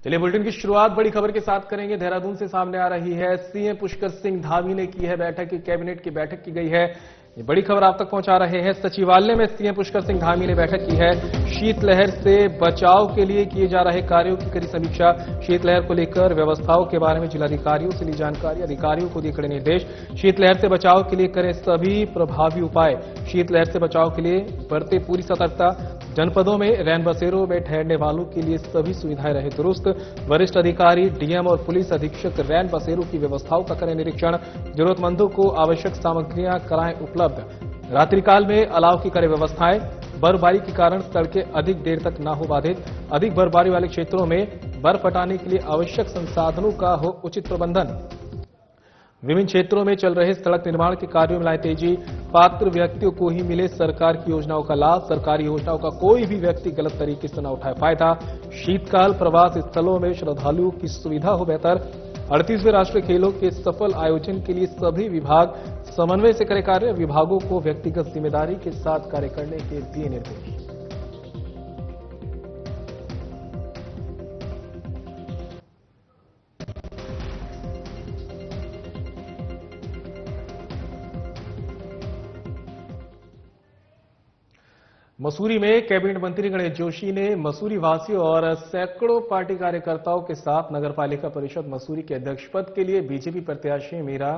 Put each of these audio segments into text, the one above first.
चलिए बुलेटिन की शुरुआत बड़ी खबर के साथ करेंगे। देहरादून से सामने आ रही है। सीएम पुष्कर सिंह धामी ने की है बैठक, कैबिनेट की बैठक की गई है। ये बड़ी खबर आप तक पहुंचा रहे हैं। सचिवालय में सीएम पुष्कर सिंह धामी ने बैठक की है। शीतलहर से बचाव के लिए किए जा रहे कार्यों की करी समीक्षा। शीतलहर को लेकर व्यवस्थाओं के बारे में जिलाधिकारियों से ली जानकारी, अधिकारियों को दिए कड़े निर्देश। शीतलहर से बचाव के लिए करें सभी प्रभावी उपाय। शीतलहर से बचाव के लिए बरते पूरी सतर्कता। जनपदों में रैन बसेरों में ठहरने वालों के लिए सभी सुविधाएं रहे दुरुस्त। वरिष्ठ अधिकारी, डीएम और पुलिस अधीक्षक रैन बसेरों की व्यवस्थाओं का करें निरीक्षण। जरूरतमंदों को आवश्यक सामग्रियां कराएं उपलब्ध। रात्रिकाल में अलाव की करें व्यवस्थाएं। बर्फबारी के कारण सड़कें अधिक देर तक न हो बाधित। अधिक बर्फबारी वाले क्षेत्रों में बर्फ हटाने के लिए आवश्यक संसाधनों का हो उचित प्रबंधन। विभिन्न क्षेत्रों में चल रहे सड़क निर्माण के कार्यों में लाए तेजी। पात्र व्यक्तियों को ही मिले सरकार की योजनाओं का लाभ। सरकारी योजनाओं का कोई भी व्यक्ति गलत तरीके से न उठाए फायदा। शीतकाल प्रवास स्थलों में श्रद्धालुओं की सुविधा हो बेहतर। 38वें राष्ट्रीय खेलों के सफल आयोजन के लिए सभी विभाग समन्वय से करें कार्य। विभागों को व्यक्तिगत जिम्मेदारी के साथ कार्य करने के दिए निर्देश। मसूरी में कैबिनेट मंत्री गणेश जोशी ने मसूरी वासियों और सैकड़ों पार्टी कार्यकर्ताओं के साथ नगरपालिका परिषद मसूरी के अध्यक्ष पद के लिए बीजेपी प्रत्याशी मीरा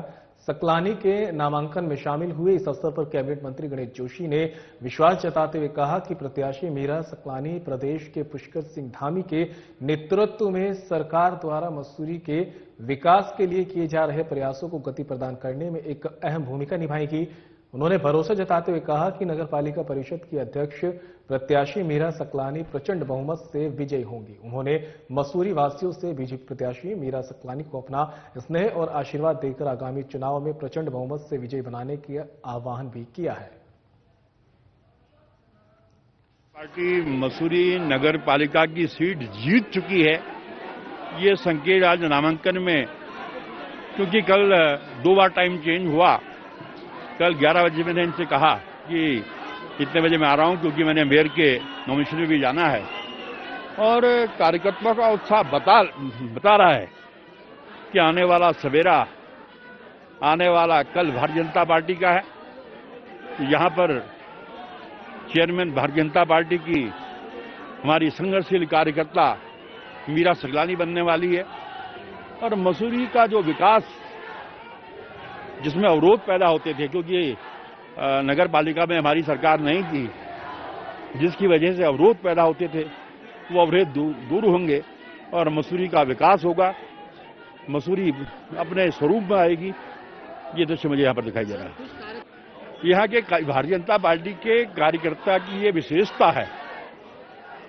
सकलानी के नामांकन में शामिल हुए। इस अवसर पर कैबिनेट मंत्री गणेश जोशी ने विश्वास जताते हुए कहा कि प्रत्याशी मीरा सकलानी प्रदेश के पुष्कर सिंह धामी के नेतृत्व में सरकार द्वारा मसूरी के विकास के लिए किए जा रहे प्रयासों को गति प्रदान करने में एक अहम भूमिका निभाएगी। उन्होंने भरोसा जताते हुए कहा कि नगरपालिका परिषद की अध्यक्ष प्रत्याशी मीरा सकलानी प्रचंड बहुमत से विजयी होंगी। उन्होंने मसूरी वासियों से बीजेपी प्रत्याशी मीरा सकलानी को अपना स्नेह और आशीर्वाद देकर आगामी चुनाव में प्रचंड बहुमत से विजयी बनाने का आह्वान भी किया है। पार्टी मसूरी नगर पालिका की सीट जीत चुकी है, ये संकेत आज नामांकन में, क्योंकि कल 2 बार टाइम चेंज हुआ। कल 11 बजे मैंने इनसे कहा कि इतने बजे मैं आ रहा हूं, क्योंकि मैंने मेयर के नॉमिनेशन में भी जाना है। और कार्यकर्ताओं का उत्साह बता रहा है कि आने वाला सवेरा, आने वाला कल भारतीय जनता पार्टी का है। यहां पर चेयरमैन भारतीय जनता पार्टी की हमारी संघर्षशील कार्यकर्ता मीरा सकलानी बनने वाली है। और मसूरी का जो विकास, जिसमें अवरोध पैदा होते थे, क्योंकि नगर पालिका में हमारी सरकार नहीं थी, जिसकी वजह से अवरोध पैदा होते थे, वो अवरोध दूर होंगे और मसूरी का विकास होगा। मसूरी अपने स्वरूप में आएगी। ये दृश्य मुझे यहाँ पर दिखाई दे रहा है। यहाँ के भारतीय जनता पार्टी के कार्यकर्ता की ये विशेषता है,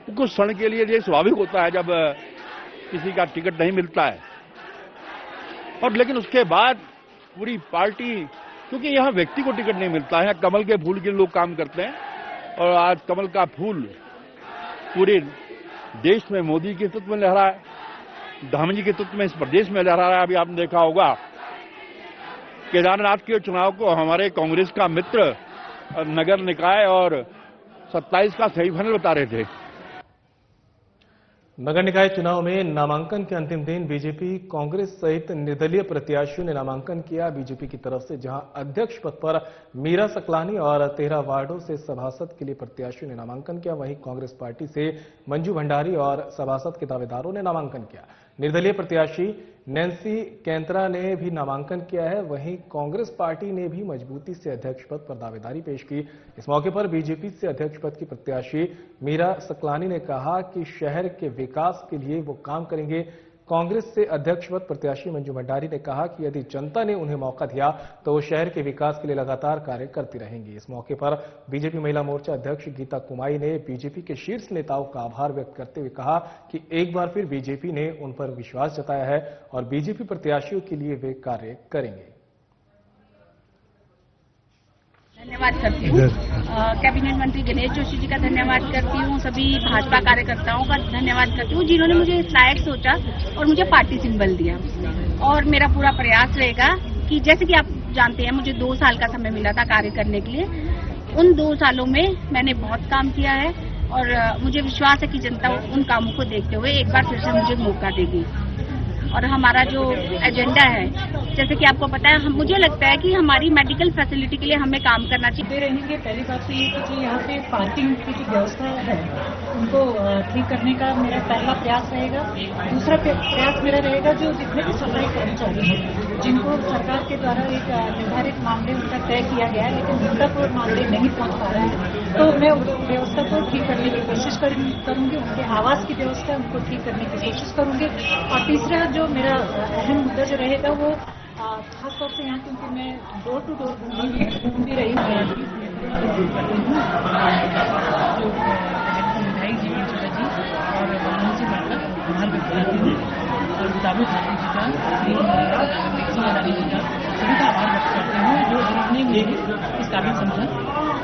कुछ क्षण के लिए ये स्वाभाविक होता है जब किसी का टिकट नहीं मिलता है, और लेकिन उसके बाद पूरी पार्टी, क्योंकि यहाँ व्यक्ति को टिकट नहीं मिलता है, कमल के फूल के लोग काम करते हैं। और आज कमल का फूल पूरे देश में मोदी के नेतृत्व में लहरा है, धामी जी के नेतृत्व में इस प्रदेश में लहरा रहा है। अभी आपने देखा होगा केदारनाथ के चुनाव को हमारे कांग्रेस का मित्र नगर निकाय और 27 का सही फाइनल बता रहे थे। नगर निकाय चुनाव में नामांकन के अंतिम दिन बीजेपी, कांग्रेस सहित निर्दलीय प्रत्याशियों ने नामांकन किया। बीजेपी की तरफ से जहां अध्यक्ष पद पर मीरा सकलानी और 13 वार्डों से सभासद के लिए प्रत्याशियों ने नामांकन किया, वहीं कांग्रेस पार्टी से मंजू भंडारी और सभासद के दावेदारों ने नामांकन किया। निर्दलीय प्रत्याशी नैन्सी कैंतरा ने भी नामांकन किया है। वहीं कांग्रेस पार्टी ने भी मजबूती से अध्यक्ष पद पर दावेदारी पेश की। इस मौके पर बीजेपी से अध्यक्ष पद की प्रत्याशी मीरा सकलानी ने कहा कि शहर के विकास के लिए वो काम करेंगे। कांग्रेस से अध्यक्ष पद प्रत्याशी मंजू भंडारी ने कहा कि यदि जनता ने उन्हें मौका दिया तो वो शहर के विकास के लिए लगातार कार्य करती रहेंगी। इस मौके पर बीजेपी महिला मोर्चा अध्यक्ष गीता कुमाई ने बीजेपी के शीर्ष नेताओं का आभार व्यक्त करते हुए कहा कि एक बार फिर बीजेपी ने उन पर विश्वास जताया है और बीजेपी प्रत्याशियों के लिए वे कार्य करेंगे। धन्यवाद करती हूँ कैबिनेट मंत्री गणेश जोशी जी का धन्यवाद करती हूँ, सभी भाजपा कार्यकर्ताओं का धन्यवाद करती हूँ जिन्होंने मुझे इस लायक सोचा और मुझे पार्टी सिंबल दिया। और मेरा पूरा प्रयास रहेगा कि जैसे कि आप जानते हैं मुझे 2 साल का समय मिला था कार्य करने के लिए। उन 2 सालों में मैंने बहुत काम किया है और मुझे विश्वास है कि जनता उन कामों को देखते हुए एक बार फिर से मुझे मौका देगी। और हमारा जो एजेंडा है, जैसे कि आपको पता है, मुझे लगता है कि हमारी मेडिकल फैसिलिटी के लिए हमें काम करना चाहिए। रहेंगे। पहली बात तो ये कि जो यहाँ पे पार्किंग की जो व्यवस्था है उनको ठीक करने का मेरा पहला प्रयास रहेगा। दूसरा प्रयास मेरा रहेगा जो जितने भी सफाई कर्मचारी हैं जिनको सरकार के द्वारा एक निर्धारित मामले उनका तय किया गया है लेकिन उन तक वो मामले नहीं पहुँच पा रहे हैं, तो मैं उस व्यवस्था को ठीक करने की कोशिश करूँगी। उनके आवास की व्यवस्था उनको ठीक करने की कोशिश करूँगी। और तीसरा जो मेरा अहम मुद्दा जो रहेगा वो खासतौर से यहाँ, क्योंकि मैं डोर टू डोर घूम भी रही हूँ विधायक जी मंजूला जी और वाराणसी से बढ़कर हर विभाग हूँ और गुलाबू भारती जी का अदानी जी का सभी का आभार व्यक्त करते हैं जो उन्होंने मुझे इस काबिल समझा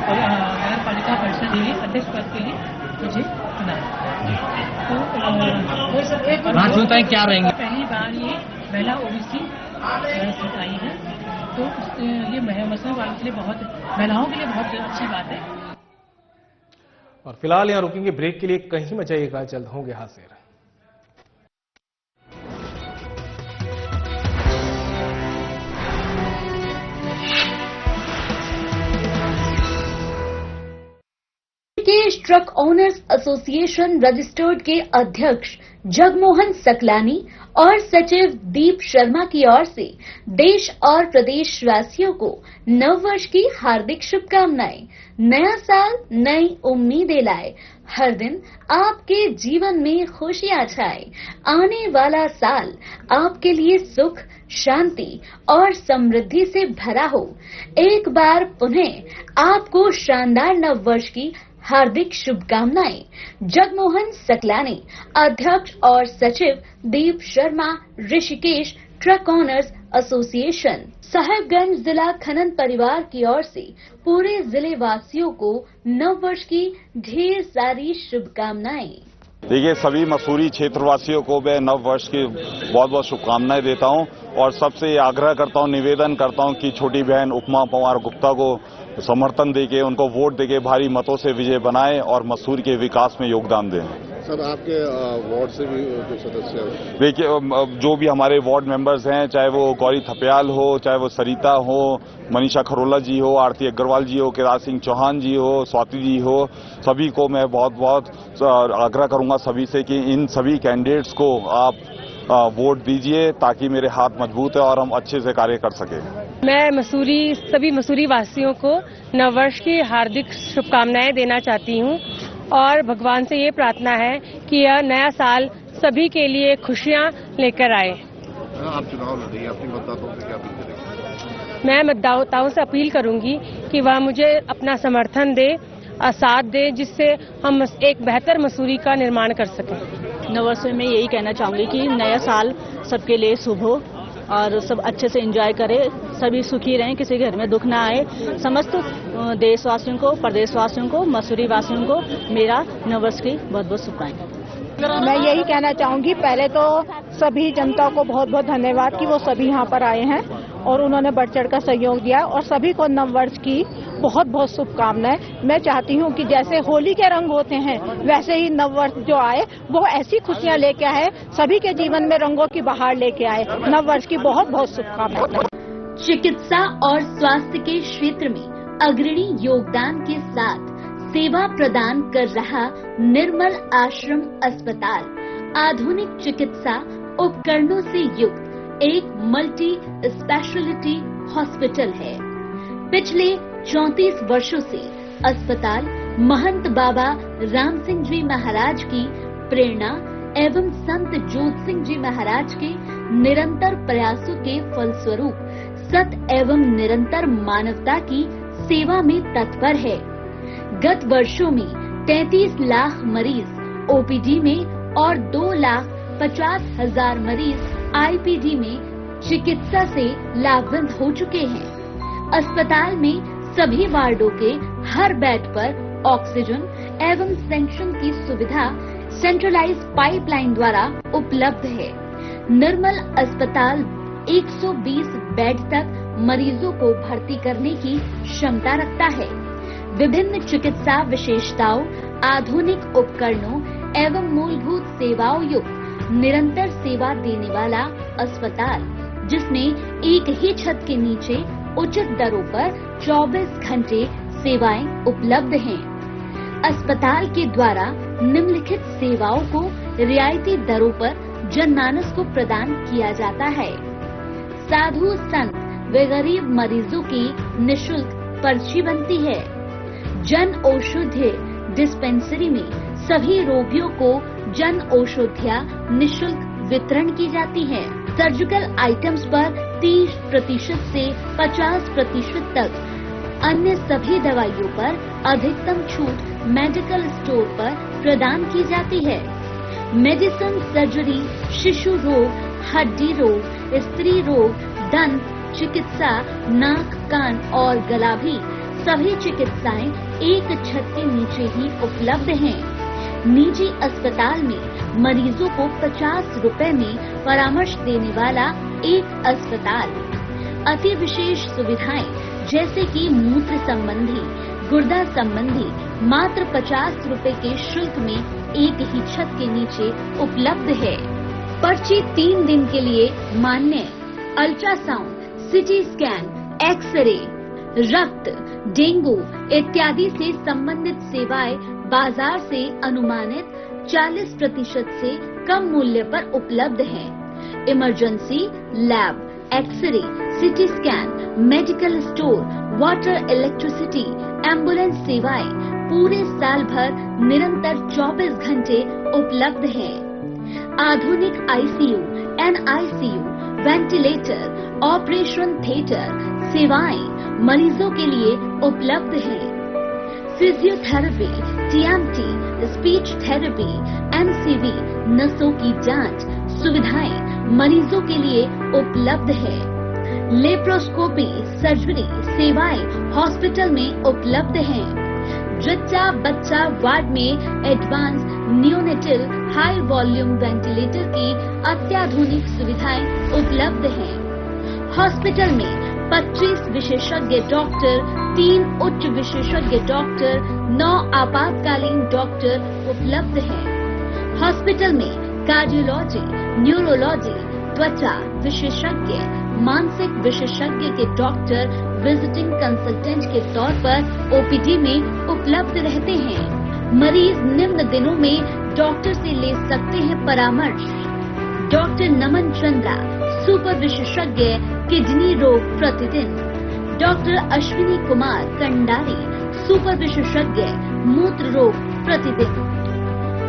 और नगर पालिका परिषद के लिए अध्यक्ष पद के लिए मुझे चुना। तो क्या रहेंगे? पहली बार ये महिला ओबीसी सीट आई है, तो ये मसूरी वालों के लिए बहुत, महिलाओं के लिए बहुत अच्छी बात है। और फिलहाल यहाँ रुकेंगे ब्रेक के लिए, कहीं मत जाइएगा, जल्द होंगे हाजिर। ट्रक ओनर्स एसोसिएशन रजिस्टर्ड के अध्यक्ष जगमोहन सकलानी और सचिव दीप शर्मा की ओर से देश और प्रदेशवासियों को नववर्ष की हार्दिक शुभकामनाएं। नया साल नई उम्मीदें लाए, हर दिन आपके जीवन में खुशियां छाए। आने वाला साल आपके लिए सुख, शांति और समृद्धि से भरा हो। एक बार पुनः आपको शानदार नववर्ष की हार्दिक शुभकामनाएं। जगमोहन सकलानी, अध्यक्ष और सचिव Deep Sharma, Rishikesh truck owners association. Sahibganj जिला खनन परिवार की ओर से पूरे जिले वासियों को नववर्ष की ढेर सारी शुभकामनाएं। देखिए, सभी मसूरी क्षेत्रवासियों को मैं नववर्ष की बहुत बहुत शुभकामनाएं देता हूं और सबसे आग्रह करता हूं, निवेदन करता हूं कि छोटी बहन उपमा पवार गुप्ता को समर्थन देके, उनको वोट देके भारी मतों से विजय बनाएं और मसूरी के विकास में योगदान दें। सर, आपके वार्ड से भी जो सदस्य हैं, देखिए, जो भी हमारे वार्ड मेंबर्स हैं, चाहे वो गौरी थपयाल हो, चाहे वो सरिता हो, मनीषा खरोला जी हो, आरती अग्रवाल जी हो, केदार सिंह चौहान जी हो, स्वाति जी हो, सभी को मैं बहुत बहुत आग्रह करूंगा सभी से कि इन सभी कैंडिडेट्स को आप वोट दीजिए ताकि मेरे हाथ मजबूत है और हम अच्छे से कार्य कर सकें। मैं सभी मसूरी वासियों को नववर्ष की हार्दिक शुभकामनाएं देना चाहती हूं और भगवान से ये प्रार्थना है कि यह नया साल सभी के लिए खुशियां लेकर आए। आप चुनाव लड़ रही हैं, अपने मतदाताओं से क्या अपील करेंगे? मैं मतदाताओं से अपील करूंगी कि वह मुझे अपना समर्थन दे, साथ दे, जिससे हम एक बेहतर मसूरी का निर्माण कर सकें। नववर्ष में मैं यही कहना चाहूंगी कि नया साल सबके लिए शुभ हो और सब अच्छे से एंजॉय करें, सभी सुखी रहें, किसी घर में दुख ना आए। समस्त देशवासियों को, प्रदेशवासियों को, मसूरी वासियों को मेरा नववर्ष की बहुत बहुत शुभकामनाएं। मैं यही कहना चाहूंगी, पहले तो सभी जनता को बहुत बहुत धन्यवाद कि वो सभी यहाँ पर आए हैं और उन्होंने बढ़ चढ़ कर सहयोग दिया और सभी को नववर्ष की बहुत बहुत शुभकामनाएं। मैं चाहती हूँ कि जैसे होली के रंग होते हैं वैसे ही नववर्ष जो आए वो ऐसी खुशियाँ लेके आए, सभी के जीवन में रंगों की बहार लेके आए। नववर्ष की बहुत बहुत शुभकामनाएं। चिकित्सा और स्वास्थ्य के क्षेत्र में अग्रणी योगदान के साथ सेवा प्रदान कर रहा निर्मल आश्रम अस्पताल आधुनिक चिकित्सा उपकरणों से युक्त एक मल्टी स्पेशलिटी हॉस्पिटल है। पिछले 34 वर्षों से अस्पताल महंत बाबा राम सिंह जी महाराज की प्रेरणा एवं संत जोत सिंह जी महाराज के निरंतर प्रयासों के फलस्वरूप सत एवं निरंतर मानवता की सेवा में तत्पर है। गत वर्षों में 33 लाख मरीज ओपीडी में और 2,50,000 मरीज आईपीडी में चिकित्सा से लाभान्वित हो चुके हैं। अस्पताल में सभी वार्डों के हर बेड पर ऑक्सीजन एवं सेंक्शन की सुविधा सेंट्रलाइज पाइपलाइन द्वारा उपलब्ध है। निर्मल अस्पताल 120 बेड तक मरीजों को भर्ती करने की क्षमता रखता है। विभिन्न चिकित्सा विशेषताओं, आधुनिक उपकरणों एवं मूलभूत सेवाओं युक्त निरंतर सेवा देने वाला अस्पताल, जिसमें एक ही छत के नीचे उचित दरों पर 24 घंटे सेवाएं उपलब्ध हैं। अस्पताल के द्वारा निम्नलिखित सेवाओं को रियायती दरों पर जनमानस को प्रदान किया जाता है। साधु संत व गरीब मरीजों की निशुल्क पर्ची बनती है। जन औषधि डिस्पेंसरी में सभी रोगियों को जन औषधियाँ निशुल्क वितरण की जाती है। सर्जिकल आइटम्स पर 30% से 50% तक, अन्य सभी दवाइयों पर अधिकतम छूट मेडिकल स्टोर पर प्रदान की जाती है। मेडिसिन, सर्जरी, शिशु रोग, हड्डी रोग, स्त्री रोग, दंत चिकित्सा, नाक, कान और गला भी सभी चिकित्साएं एक छत के नीचे ही उपलब्ध हैं। निजी अस्पताल में मरीजों को 50 रुपए में परामर्श देने वाला एक अस्पताल। अति विशेष सुविधाएं जैसे कि मूत्र संबंधी, गुर्दा संबंधी मात्र 50 रुपए के शुल्क में एक ही छत के नीचे उपलब्ध है। पर्ची 3 दिन के लिए मान्य। अल्ट्रासाउंड, सिटी स्कैन, एक्सरे, रक्त, डेंगू इत्यादि से संबंधित सेवाएं बाजार से अनुमानित 40% से कम मूल्य पर उपलब्ध हैं। Emergency, lab, x ray, CT scan, medical store, water, electricity, ambulance सेवाएं पूरे साल भर निरंतर 24 घंटे उपलब्ध हैं। आधुनिक ICU, NICU, ventilator, operation theatre सेवाएं मरीजों के लिए उपलब्ध हैं। Physiotherapy, TMT, speech therapy, MCV, नसों की जांच सुविधाएं मरीजों के लिए उपलब्ध है। लेप्रोस्कोपी, सर्जरी सेवाएं हॉस्पिटल में उपलब्ध हैं। जच्चा बच्चा वार्ड में advance neonatal high volume ventilator की अत्याधुनिक सुविधाएं उपलब्ध हैं। हॉस्पिटल में 25 विशेषज्ञ डॉक्टर, 3 उच्च विशेषज्ञ डॉक्टर, 9 आपातकालीन डॉक्टर उपलब्ध हैं। हॉस्पिटल में कार्डियोलॉजी, न्यूरोलॉजी, त्वचा विशेषज्ञ, मानसिक विशेषज्ञ के डॉक्टर विजिटिंग कंसल्टेंट के तौर पर ओपीडी में उपलब्ध रहते हैं। मरीज निम्न दिनों में डॉक्टर से ले सकते हैं परामर्श। डॉक्टर नमन चंद्रा, सुपर विशेषज्ञ किडनी रोग प्रतिदिन। डॉक्टर अश्विनी कुमार कंडारी, सुपर विशेषज्ञ मूत्र रोग प्रतिदिन।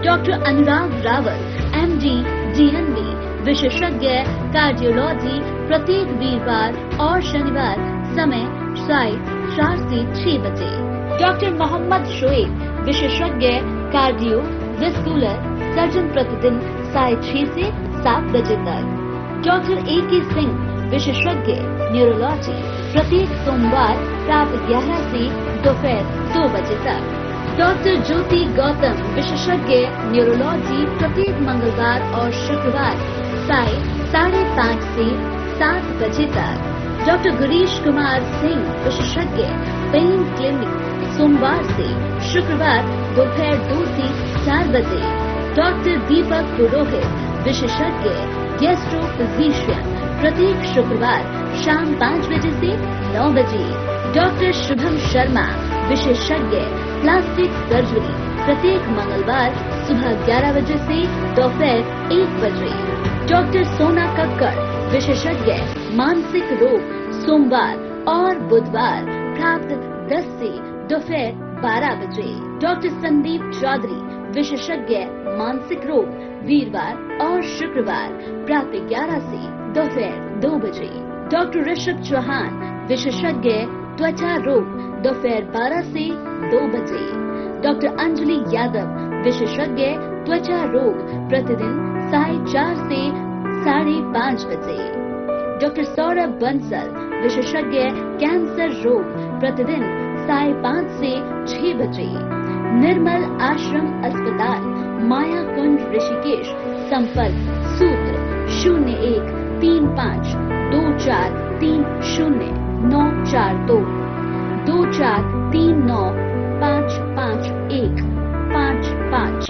डॉक्टर अनुराग रावल, एमडी, डीएनबी विशेषज्ञ कार्डियोलॉजी प्रत्येक वीरवार और शनिवार समय 4:30 से 6 बजे। डॉक्टर मोहम्मद शोएब, विशेषज्ञ कार्डियो वेस्कुलर सर्जन प्रतिदिन 6:30 से 7 बजे तक। Doctor A.K. सिंह, विशेषज्ञ न्यूरोलॉजी प्रत्येक सोमवार रात 11 से दोपहर 2 बजे तक। डॉक्टर ज्योति गौतम, विशेषज्ञ न्यूरोलॉजी प्रत्येक मंगलवार और शुक्रवार 5:30 से 7 बजे तक। डॉक्टर गिरीश कुमार सिंह, विशेषज्ञ पेन क्लिनिक सोमवार से शुक्रवार दोपहर 2 से 4 बजे। डॉक्टर दीपक पुरोहित, विशेषज्ञ गैस्ट्रो फिजिशियन प्रत्येक शुक्रवार शाम 5 बजे से 9 बजे। डॉक्टर शुभम शर्मा, विशेषज्ञ प्लास्टिक सर्जरी प्रत्येक मंगलवार सुबह 11 बजे से दोपहर 1 बजे। डॉक्टर सोना कक्कड़, विशेषज्ञ मानसिक रोग सोमवार और बुधवार प्राप्त 10 से दोपहर 12 बजे। डॉक्टर संदीप चौधरी, विशेषज्ञ मानसिक रोग वीरवार और शुक्रवार प्राप्त 11 से दोपहर 2 बजे। डॉक्टर ऋषभ चौहान, विशेषज्ञ त्वचा रोग दोपहर 12 से 2 बजे। डॉक्टर अंजलि यादव, विशेषज्ञ त्वचा रोग प्रतिदिन 4:30 से 5:30 बजे। डॉक्टर सौरभ बंसल, विशेषज्ञ कैंसर रोग प्रतिदिन 5:30 से 6 बजे। निर्मल आश्रम अस्पताल, माया कुंज, ऋषिकेश। संपर्क सूत्र 01352430 942 2439 55155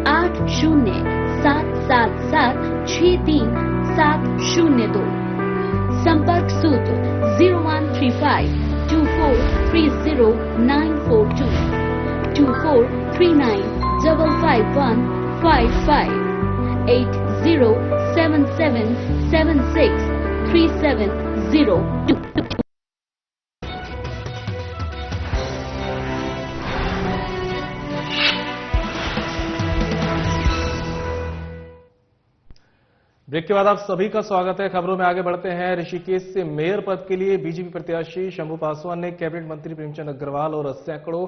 8077763702। संपर्क सूत्र 0135243094 2439555155 8077763702। ब्रेक के बाद आप सभी का स्वागत है। खबरों में आगे बढ़ते हैं। ऋषिकेश से मेयर पद के लिए बीजेपी प्रत्याशी शंभू पासवान ने कैबिनेट मंत्री प्रेमचंद अग्रवाल और सैकड़ों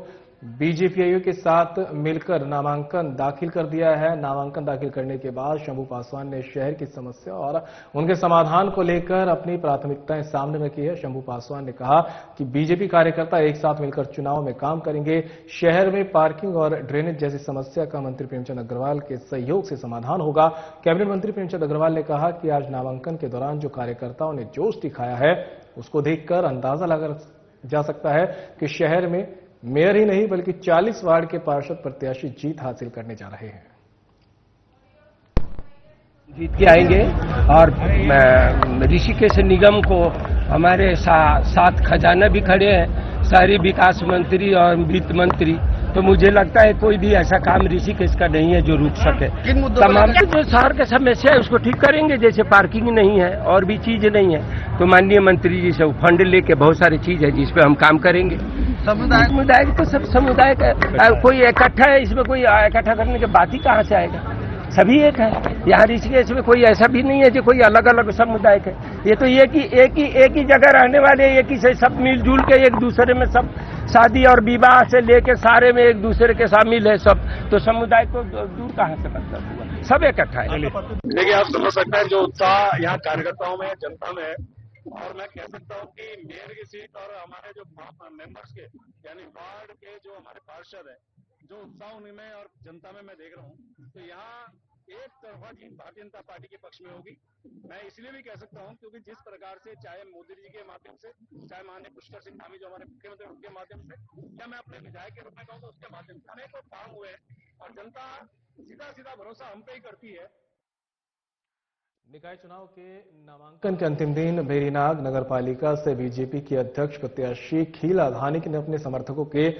बीजेपीआईओ के साथ मिलकर नामांकन दाखिल कर दिया है। नामांकन दाखिल करने के बाद शंभू पासवान ने शहर की समस्या और उनके समाधान को लेकर अपनी प्राथमिकताएं सामने रखी है। शंभू पासवान ने कहा कि बीजेपी कार्यकर्ता एक साथ मिलकर चुनाव में काम करेंगे। शहर में पार्किंग और ड्रेनेज जैसी समस्या का मंत्री प्रेमचंद अग्रवाल के सहयोग से समाधान होगा। कैबिनेट मंत्री प्रेमचंद अग्रवाल ने कहा कि आज नामांकन के दौरान जो कार्यकर्ताओं ने जोश दिखाया है उसको देखकर अंदाजा लगा जा सकता है कि शहर में मेयर ही नहीं बल्कि 40 वार्ड के पार्षद प्रत्याशी जीत हासिल करने जा रहे हैं। जीत के आएंगे और ऋषिकेश निगम को हमारे साथ खजाना भी खड़े हैं, शहरी विकास मंत्री और वित्त मंत्री। तो मुझे लगता है कोई भी ऐसा काम ऋषिकेश का नहीं है जो रुक सके। तमाम जो शहर की समस्या है उसको ठीक करेंगे, जैसे पार्किंग नहीं है और भी चीज नहीं है तो माननीय मंत्री जी से फंड लेके बहुत सारी चीज है जिस पे हम काम करेंगे। समुदाय तो सब समुदाय का कोई इकट्ठा है, इसमें कोई इकट्ठा करने की बात ही कहाँ से आएगा। सभी एक है यहाँ ऋषिकेश में, कोई ऐसा भी नहीं है जो कोई अलग अलग समुदाय के। ये तो एक ही जगह रहने वाले, एक ही से सब मिलजुल के एक दूसरे में सब शादी और विवाह से लेके सारे में एक दूसरे के शामिल है सब। तो समुदाय को दूर कहाँ से करता हुआ, सब इकट्ठा है। देखिए आप समझ सकते हैं जो उत्साह यहाँ कार्यकर्ताओं में, जनता में है। और मैं कह सकता हूँ कि मेयर की सीट और हमारे जो मेंबर्स के यानी वार्ड के जो हमारे पार्षद है, जो उत्साह उनमें और जनता में मैं देख रहा हूँ, तो यहाँ एक तरफा जीत भारतीय जनता पार्टी के पक्ष में होगी। मैं इसलिए भी कह सकता हूँ क्योंकि जिस प्रकार से चाहे मोदी जी के माध्यम से, चाहे माननीय पुष्कर सिंह धामी जो हमारे मुख्यमंत्री उनके माध्यम से, या मैं अपने विधायक के रूप में कहूँ तो उसके माध्यम से अनेकों काम हुए हैं और जनता सीधा भरोसा हम पे ही करती है। निकाय चुनाव के नामांकन के अंतिम दिन बेरीनाग नगर पालिका से बीजेपी की अध्यक्ष प्रत्याशी खीला धानिक ने अपने समर्थकों के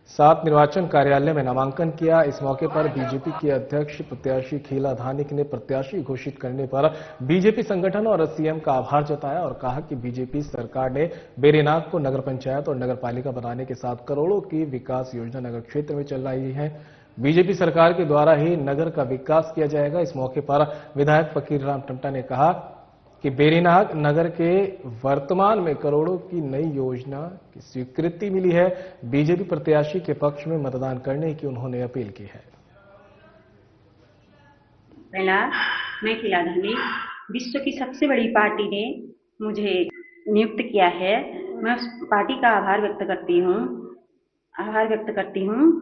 साथ निर्वाचन कार्यालय में नामांकन किया। इस मौके पर बीजेपी के अध्यक्ष प्रत्याशी खीला धानिक ने प्रत्याशी घोषित करने पर बीजेपी संगठन और सीएम का आभार जताया और कहा कि बीजेपी सरकार ने बेरीनाग को नगर पंचायत और नगर पालिका बनाने के साथ करोड़ों की विकास योजना नगर क्षेत्र में चल रही है। बीजेपी सरकार के द्वारा ही नगर का विकास किया जाएगा। इस मौके पर विधायक फकीर राम टमटा ने कहा कि बेरीनाग नगर के वर्तमान में करोड़ों की नई योजना की स्वीकृति मिली है। बीजेपी प्रत्याशी के पक्ष में मतदान करने की उन्होंने अपील की है। पहला, मैं खीला धानिक, विश्व की सबसे बड़ी पार्टी ने मुझे नियुक्त किया है। मैं उस पार्टी का आभार व्यक्त करती हूँ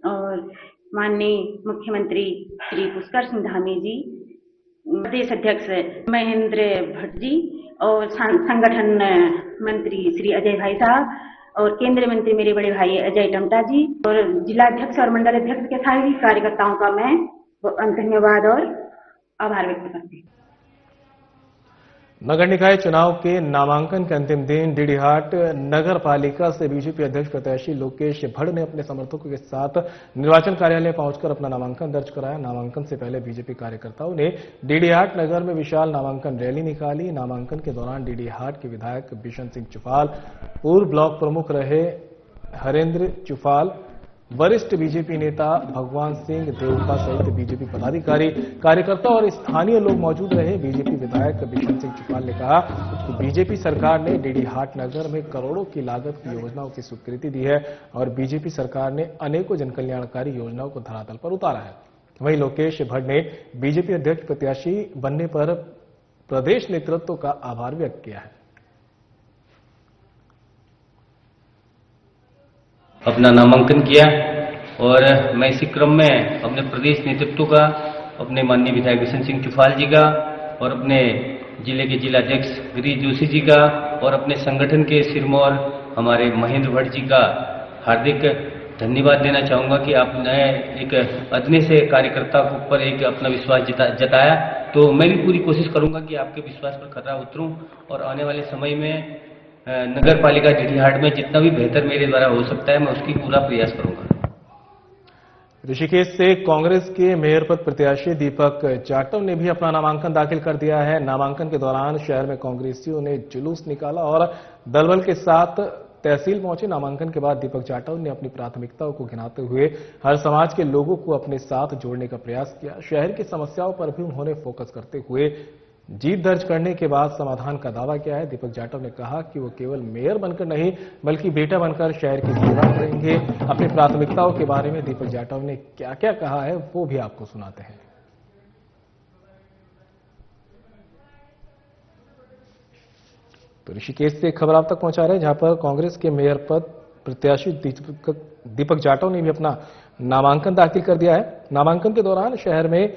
और माननीय मुख्यमंत्री श्री पुष्कर सिंह धामी जी, प्रदेश अध्यक्ष महेंद्र भट्ट जी और संगठन मंत्री श्री अजय भाई साहब और केंद्रीय मंत्री मेरे बड़े भाई अजय टमटा जी और जिला अध्यक्ष और मंडल अध्यक्ष के सभी कार्यकर्ताओं का मैं धन्यवाद और आभार व्यक्त करती हूँ। नगर निकाय चुनाव के नामांकन के अंतिम दिन डीडीहाट नगर पालिका से बीजेपी अध्यक्ष प्रत्याशी लोकेश भट्ट ने अपने समर्थकों के साथ निर्वाचन कार्यालय पहुंचकर अपना नामांकन दर्ज कराया। नामांकन से पहले बीजेपी कार्यकर्ताओं ने डीडीहाट नगर में विशाल नामांकन रैली निकाली। नामांकन के दौरान डीडीहाट के विधायक बिशन सिंह चुफाल, पूर्व ब्लॉक प्रमुख रहे हरेंद्र चुफाल, वरिष्ठ बीजेपी नेता भगवान सिंह देवपा सहित बीजेपी पदाधिकारी, कार्यकर्ता और स्थानीय लोग मौजूद रहे। बीजेपी विधायक बिशन सिंह चुफाल ने कहा कि बीजेपी सरकार ने डीडीहाट नगर में करोड़ों की लागत की योजनाओं की स्वीकृति दी है और बीजेपी सरकार ने अनेकों जनकल्याणकारी योजनाओं को धरातल पर उतारा है। वहीं लोकेश भट्ट ने बीजेपी अध्यक्ष प्रत्याशी बनने पर प्रदेश नेतृत्व का आभार व्यक्त किया है। अपना नामांकन किया और मैं इसी क्रम में अपने प्रदेश नेतृत्व का, अपने माननीय विधायक बिशन सिंह चुफाल जी का और अपने जिले के जिलाध्यक्ष गिरीश जोशी जी का और अपने संगठन के सिरमौर हमारे महेंद्र भट्ट जी का हार्दिक धन्यवाद देना चाहूँगा कि आपने एक अदने से कार्यकर्ता के ऊपर एक अपना विश्वास जताया। तो मैं भी पूरी कोशिश करूँगा कि आपके विश्वास पर खरा उतरूँ और आने वाले समय में नगर पालिका डीडीहाट में जितना भी बेहतर मेरे द्वारा हो सकता है मैं उसकी पूरा प्रयास करूँगा। ऋषिकेश से कांग्रेस के मेयर पद प्रत्याशी दीपक जाटव ने भी अपना नामांकन दाखिल कर दिया है। नामांकन के दौरान शहर में कांग्रेसियों ने जुलूस निकाला और दलबल के साथ तहसील पहुंचे। नामांकन के बाद दीपक जाटव ने अपनी प्राथमिकताओं को गिनाते हुए हर समाज के लोगों को अपने साथ जोड़ने का प्रयास किया। शहर की समस्याओं पर भी उन्होंने फोकस करते हुए जीत दर्ज करने के बाद समाधान का दावा किया है। दीपक जाटव ने कहा कि वो केवल मेयर बनकर नहीं बल्कि बेटा बनकर शहर की सेवा करेंगे। अपनी प्राथमिकताओं के बारे में दीपक जाटव ने क्या क्या कहा है वो भी आपको सुनाते हैं। तो ऋषिकेश से खबर आप तक पहुंचा रहे हैं जहां पर कांग्रेस के मेयर पद प्रत्याशी दीपक जाटव ने भी अपना नामांकन दाखिल कर दिया है। नामांकन के दौरान शहर में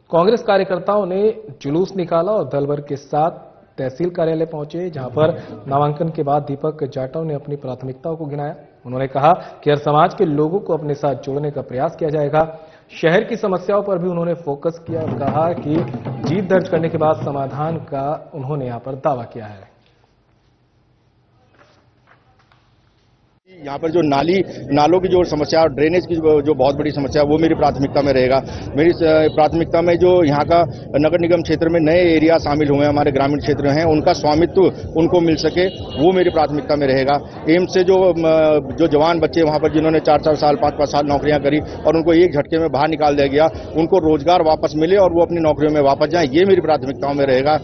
कांग्रेस कार्यकर्ताओं ने जुलूस निकाला और दलबर के साथ तहसील कार्यालय पहुंचे जहां पर नामांकन के बाद दीपक जाटव ने अपनी प्राथमिकताओं को गिनाया। उन्होंने कहा कि हर समाज के लोगों को अपने साथ जोड़ने का प्रयास किया जाएगा। शहर की समस्याओं पर भी उन्होंने फोकस किया और कहा कि जीत दर्ज करने के बाद समाधान का उन्होंने यहां पर दावा किया है। यहाँ पर जो नालों की जो समस्या और ड्रेनेज की जो बहुत बड़ी समस्या है वो मेरी प्राथमिकता में रहेगा। मेरी प्राथमिकता में जो यहाँ का नगर निगम क्षेत्र में नए एरिया शामिल हुए हैं, हमारे ग्रामीण क्षेत्र हैं, उनका स्वामित्व उनको मिल सके वो मेरी प्राथमिकता में रहेगा। एम्स से जो जवान बच्चे वहाँ पर जिन्होंने 4-4 साल 5-5 साल नौकरियाँ करी और उनको एक झटके में बाहर निकाल दिया गया, उनको रोजगार वापस मिले और वो अपनी नौकरियों में वापस जाएं, ये मेरी प्राथमिकताओं में रहेगा।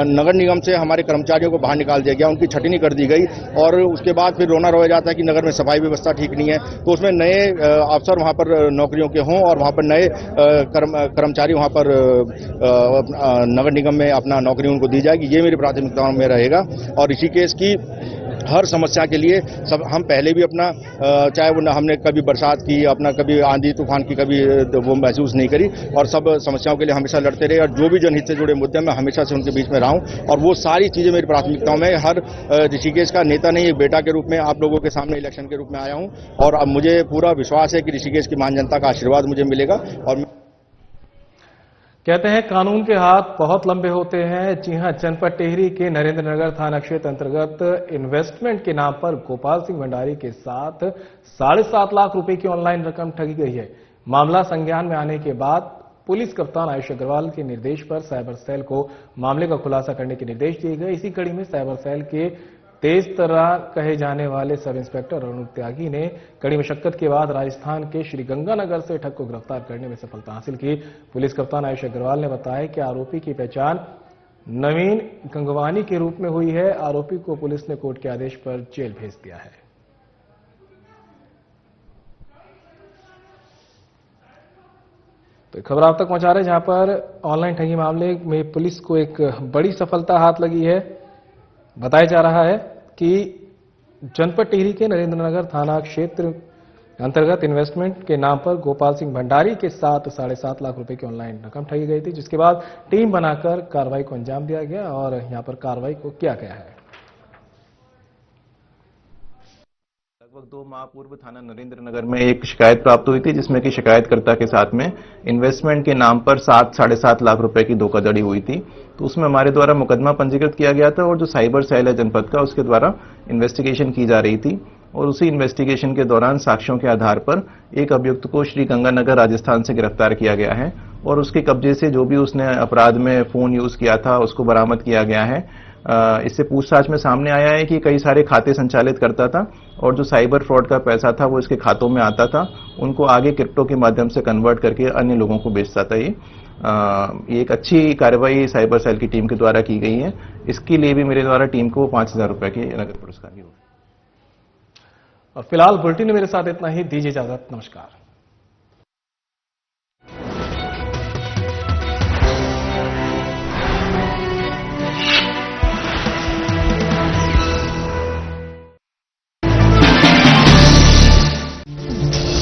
नगर निगम से हमारे कर्मचारियों को बाहर निकाल दिया गया, उनकी छटनी कर दी गई और उसके बाद फिर रोना रोया जाता है कि नगर में सफाई व्यवस्था ठीक नहीं है। तो उसमें नए अफसर वहां पर नौकरियों के हों और वहां पर नए कर्मचारी वहां पर नगर निगम में अपना नौकरी उनको दी जाएगी, ये मेरी प्राथमिकताओं में रहेगा। और ऋषिकेश की हर समस्या के लिए सब हम पहले भी अपना चाहे वो हमने कभी बरसात की, अपना कभी आंधी तूफान की कभी वो महसूस नहीं करी और सब समस्याओं के लिए हमेशा लड़ते रहे और जो भी जनहित से जुड़े मुद्दे मैं हमेशा से उनके बीच में रहा हूं और वो सारी चीजें मेरी प्राथमिकताओं में। हर ऋषिकेश का नेता नहीं, एक बेटा के रूप में आप लोगों के सामने इलेक्शन के रूप में आया हूं और अब मुझे पूरा विश्वास है कि ऋषिकेश की महान जनता का आशीर्वाद मुझे मिलेगा। और कहते हैं कानून के हाथ बहुत लंबे होते हैं। जी हां, जनपद टिहरी के नरेंद्र नगर थाना क्षेत्र अंतर्गत इन्वेस्टमेंट के नाम पर गोपाल सिंह भंडारी के साथ 7.5 लाख रुपए की ऑनलाइन रकम ठगी गई है। मामला संज्ञान में आने के बाद पुलिस कप्तान आयुष अग्रवाल के निर्देश पर साइबर सेल को मामले का खुलासा करने के निर्देश दिए गए। इसी कड़ी में साइबर सेल के तेज तर्रार कहे जाने वाले सब इंस्पेक्टर अरुण त्यागी ने कड़ी मशक्कत के बाद राजस्थान के श्रीगंगानगर से ठग को गिरफ्तार करने में सफलता हासिल की। पुलिस कप्तान आयुष अग्रवाल ने बताया कि आरोपी की पहचान नवीन गंगवानी के रूप में हुई है। आरोपी को पुलिस ने कोर्ट के आदेश पर जेल भेज दिया है। तो खबर आप तक पहुंचा रहे हैं जहां पर ऑनलाइन ठगी मामले में पुलिस को एक बड़ी सफलता हाथ लगी है। बताया जा रहा है कि जनपद टिहरी के नरेंद्र नगर थाना क्षेत्र अंतर्गत इन्वेस्टमेंट के नाम पर गोपाल सिंह भंडारी के साथ 7.5 लाख रुपए की ऑनलाइन रकम ठगी गई थी, जिसके बाद टीम बनाकर कार्रवाई को अंजाम दिया गया और यहां पर कार्रवाई को किया गया है। लगभग 2 माह पूर्व थाना नरेंद्र नगर में एक शिकायत प्राप्त हुई थी जिसमें कि शिकायतकर्ता के साथ में इन्वेस्टमेंट के नाम पर 7-7.5 लाख रुपए की धोखाधड़ी हुई थी। तो उसमें हमारे द्वारा मुकदमा पंजीकृत किया गया था और जो साइबर सेल है जनपद का उसके द्वारा इन्वेस्टिगेशन की जा रही थी और उसी इन्वेस्टिगेशन के दौरान साक्ष्यों के आधार पर एक अभियुक्त को श्रीगंगानगर राजस्थान से गिरफ्तार किया गया है और उसके कब्जे से जो भी उसने अपराध में फोन यूज किया था उसको बरामद किया गया है। इससे पूछताछ में सामने आया है कि कई सारे खाते संचालित करता था और जो साइबर फ्रॉड का पैसा था वो इसके खातों में आता था, उनको आगे क्रिप्टो के माध्यम से कन्वर्ट करके अन्य लोगों को बेचता था। ये एक अच्छी कार्रवाई साइबर सेल की टीम के द्वारा की गई है। इसके लिए भी मेरे द्वारा टीम को 5,000 रुपए के नगद पुरस्कार की होगी। और फिलहाल बुलेटिन में मेरे साथ इतना ही। दीजिए इजाजत, नमस्कार।